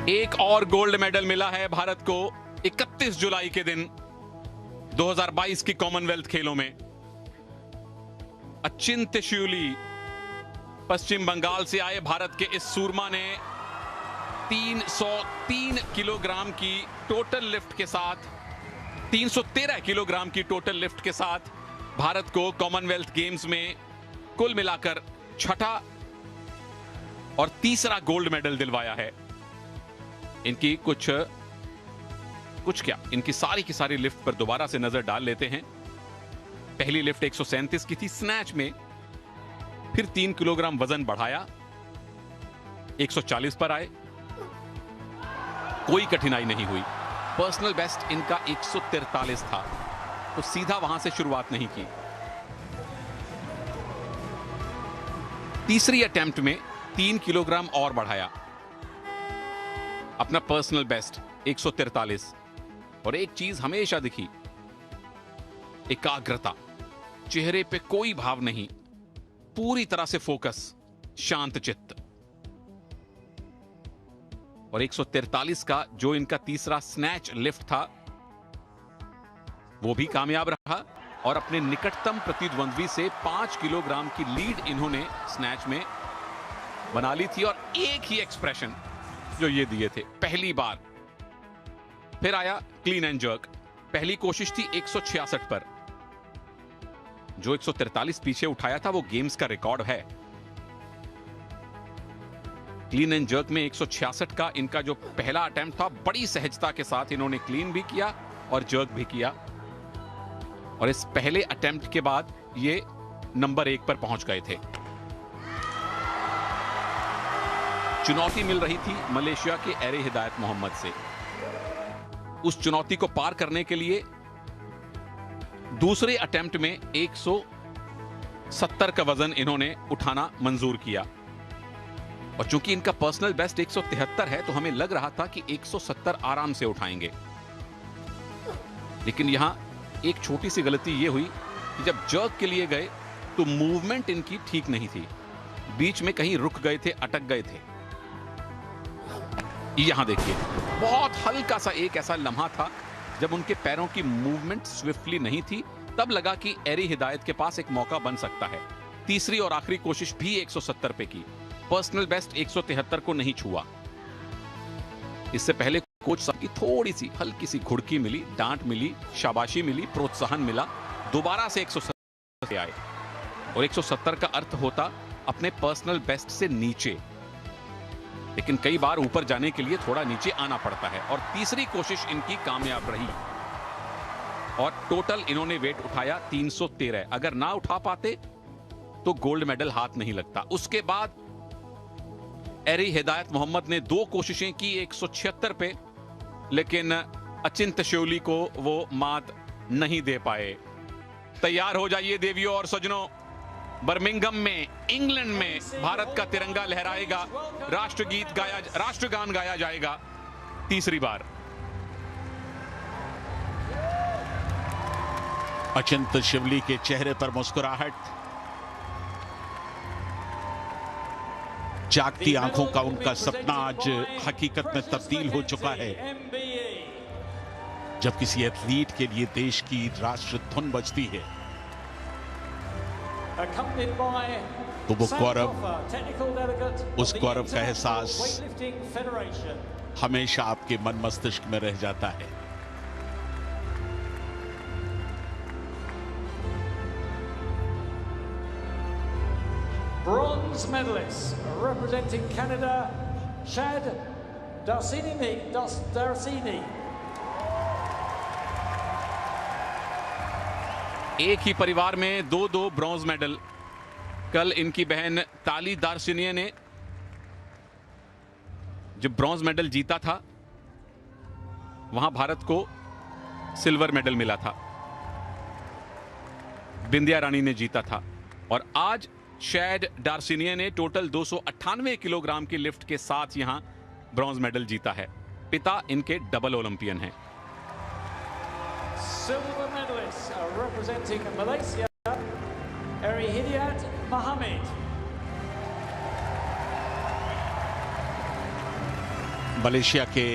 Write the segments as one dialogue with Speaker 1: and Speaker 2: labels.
Speaker 1: एक और gold medal मिला है भारत को 31 जुलाई के दिन 2022 की कॉमनवेल्थ खेलों में। अचिंत्य शिवली पश्चिम बंगाल से आए भारत के इस सूरमा ने 303 किलोग्राम की टोटल लिफ्ट के साथ 313 किलोग्राम की टोटल लिफ्ट के साथ भारत को कॉमनवेल्थ गेम्स में कुल मिलाकर छठा और तीसरा गोल्ड मेडल दिलवाया है। इनकी कुछ क्या इनकी सारी की सारी लिफ्ट पर दोबारा से नजर डाल लेते हैं। पहली लिफ्ट 137 की थी स्नैच में, फिर 3 किलोग्राम वजन बढ़ाया, 140 पर आए, कोई कठिनाई नहीं हुई। पर्सनल बेस्ट इनका 143 था, तो सीधा वहां से शुरुआत नहीं की। तीसरी अटेम्प्ट में 3 किलोग्राम और बढ़ाया, अपना पर्सनल बेस्ट 143। और एक चीज हमेशा दिखी, एकाग्रता, चेहरे पे कोई भाव नहीं, पूरी तरह से फोकस, शांत चित्त। और 143 का जो इनका तीसरा स्नैच लिफ्ट था वो भी कामयाब रहा और अपने निकटतम प्रतिद्वंद्वी से 5 किलोग्राम की लीड इन्होंने स्नैच में बना ली थी। और एक ही एक्सप्रेशन जो ये दिए थे पहली बार। फिर आया क्लीन एंड जर्क। पहली कोशिश थी 166 पर, जो 143 पीछे उठाया था वो गेम्स का रिकॉर्ड है। क्लीन एंड जर्क में 166 का इनका जो पहला अटेम्प्ट था, बड़ी सहजता के साथ इन्होंने क्लीन भी किया और जर्क भी किया। और इस पहले अटेम्प्ट के बाद ये नंबर 1 पर पहुंच गए थे। चुनौती मिल रही थी मलेशिया के एरे हिदायत मोहम्मद से। उस चुनौती को पार करने के लिए दूसरे अटेम्प्ट में 170 का वजन इन्होंने उठाना मंजूर किया। और चूंकि इनका पर्सनल बेस्ट 173 है, तो हमें लग रहा था कि 170 आराम से उठाएंगे। लेकिन यहां एक छोटी सी गलती यह हुई कि जब जर्क के लिए गए तो मूवमेंट इनकी ठीक नहीं थी, बीच में कहीं रुक गए थे, अटक गए थे। यहां देखिए, बहुत हल्का सा एक ऐसा लम्हा था जब उनके पैरों की मूवमेंट स्विफ्टली नहीं थी, तब लगा कि एरी हिदायत के पास एक मौका बन सकता है। तीसरी और आखिरी कोशिश भी 170 पे की, पर्सनल बेस्ट 173 को नहीं छुआ। इससे पहले कोच साहब की थोड़ी सी हल्की सी घुड़की मिली, डांट मिली, शाबाशी मिली, प्रोत्साहन मिला, दोबारा से 170 पे आए। और 170 का अर्थ होता अपने पर्सनल बेस्ट से नीचे, लेकिन कई बार ऊपर जाने के लिए थोड़ा नीचे आना पड़ता है। और तीसरी कोशिश इनकी कामयाब रही और टोटल इन्होंने वेट उठाया 313। अगर ना उठा पाते तो गोल्ड मेडल हाथ नहीं लगता। उसके बाद एरी हिदायत मोहम्मद ने 2 कोशिशें की 176 पे, लेकिन अचिंत्य शिवली को वो मात नहीं दे पाए। तैयार हो जाइए देवियों और सज्जनों, बर्मिंघम में इंग्लैंड में भारत का तिरंगा लहराएगा, राष्ट्रगान गाया जाएगा तीसरी बार।
Speaker 2: अचिंत्य शिवली के चेहरे पर मुस्कुराहट, जागती आंखों का उनका सपना आज हकीकत में तब्दील हो चुका है। जब किसी एथलीट के लिए देश की राष्ट्र धुन बजती है तो वो गौरव, उस गौरव का एहसास हमेशा आपके मन मस्तिष्क में रह जाता है।
Speaker 3: Bronze medalist representing Canada, Shad Darcini.
Speaker 1: एक ही परिवार में 2-2 ब्रॉन्ज मेडल। कल इनकी बहन ताली दार्शनिया ने जब ब्रॉन्ज मेडल जीता था, वहां भारत को सिल्वर मेडल मिला था, बिंदिया रानी ने जीता था। और आज शैड डार्सिनिया ने टोटल 298 किलोग्राम की लिफ्ट के साथ यहां ब्रॉन्ज मेडल जीता है। पिता इनके डबल ओलंपियन हैं।
Speaker 3: Silver medalist representing Malaysia, Eri Hidayat Mohammed.
Speaker 2: Malaysia के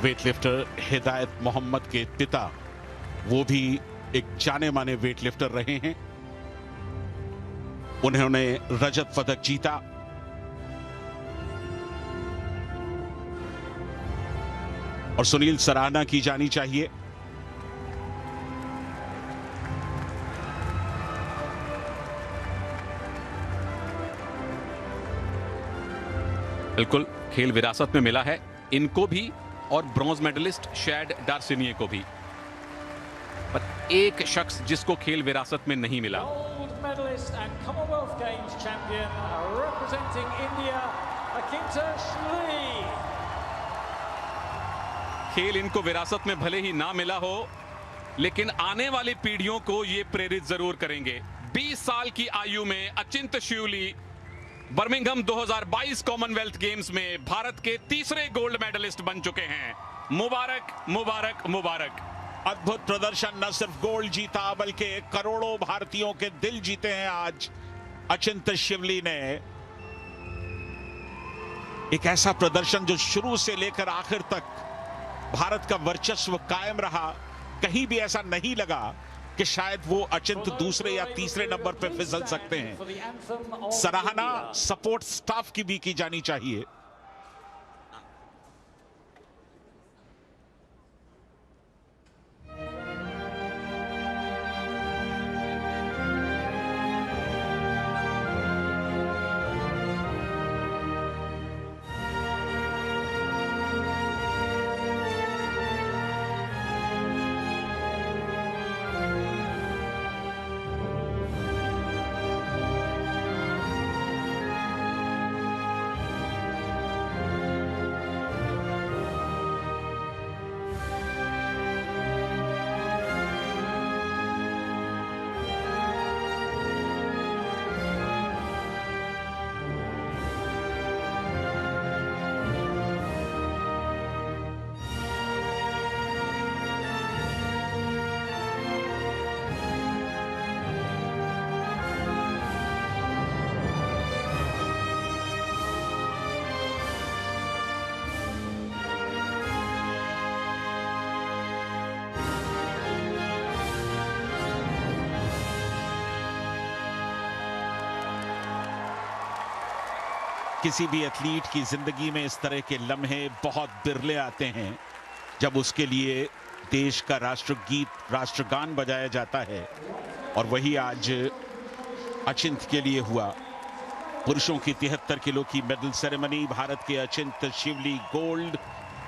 Speaker 2: वेटलिफ्टर हिदायत मोहम्मद के पिता, वो भी एक जाने माने वेटलिफ्टर रहे हैं। उन्होंने रजत पदक जीता। और सुनील, सराहना की जानी चाहिए।
Speaker 1: बिल्कुल, खेल विरासत में मिला है इनको भी और ब्रॉन्ज मेडलिस्ट शैड डार्सिनिये को भी। पर एक शख्स जिसको खेल विरासत में नहीं मिला,
Speaker 3: Gold medalist and Commonwealth Games champion representing India, Akintosh Lee.
Speaker 1: खेल इनको विरासत में भले ही ना मिला हो, लेकिन आने वाली पीढ़ियों को ये प्रेरित जरूर करेंगे। 20 साल की आयु में अचिंत शिवली बर्मिंघम 2022 कॉमनवेल्थ गेम्स में भारत के तीसरे गोल्ड मेडलिस्ट बन चुके हैं। मुबारक मुबारक मुबारक।
Speaker 2: अद्भुत प्रदर्शन, न सिर्फ गोल्ड जीता बल्कि करोड़ों भारतीयों के दिल जीते हैं आज अचिंत शिवली ने। एक ऐसा प्रदर्शन जो शुरू से लेकर आखिर तक भारत का वर्चस्व कायम रहा। कहीं भी ऐसा नहीं लगा कि शायद वो अचिंत दूसरे या तीसरे नंबर पे फिसल सकते हैं। सराहना सपोर्ट स्टाफ की भी की जानी चाहिए। किसी भी एथलीट की जिंदगी में इस तरह के लम्हे बहुत बिरले आते हैं जब उसके लिए देश का राष्ट्रगीत, राष्ट्रगान बजाया जाता है। और वही आज अचिंत के लिए हुआ। पुरुषों की 73 किलो की मेडल सेरेमनी, भारत के अचिंत शिवली गोल्ड,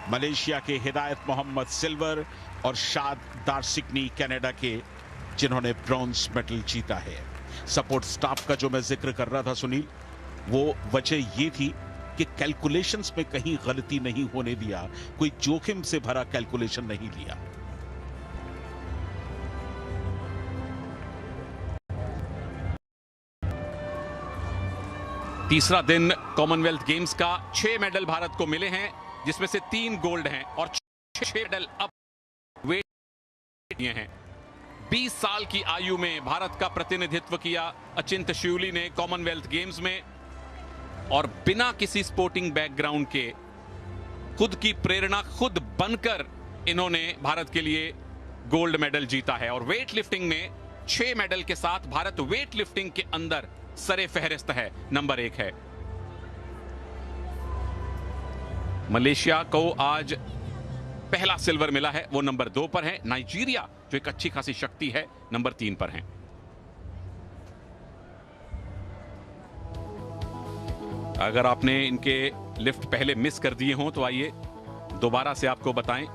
Speaker 2: मलेशिया के हिदायत मोहम्मद सिल्वर और शाद दार्सिकनी कनाडा के, जिन्होंने ब्रॉन्ज मेडल जीता है। सपोर्ट स्टाफ का जो मैं जिक्र कर रहा था सुनील, वो वजह ये थी कि कैलकुलेशंस में कहीं गलती नहीं होने दिया, कोई जोखिम से भरा कैलकुलेशन नहीं लिया।
Speaker 1: तीसरा दिन कॉमनवेल्थ गेम्स का 6 मेडल भारत को मिले हैं, जिसमें से 3 गोल्ड हैं और 6 मेडल अब वेट हैं। 20 साल की आयु में भारत का प्रतिनिधित्व किया अचिंत शिवली ने कॉमनवेल्थ गेम्स में, और बिना किसी स्पोर्टिंग बैकग्राउंड के खुद की प्रेरणा खुद बनकर इन्होंने भारत के लिए गोल्ड मेडल जीता है। और वेट लिफ्टिंग में 6 मेडल के साथ भारत वेट लिफ्टिंग के अंदर सरे फहरिस्त है, नंबर 1 है। मलेशिया को आज पहला सिल्वर मिला है, वो नंबर 2 पर है। नाइजीरिया जो एक अच्छी खासी शक्ति है, नंबर 3 पर है। अगर आपने इनके लिफ्ट पहले मिस कर दिए हों तो आइए दोबारा से आपको बताएं।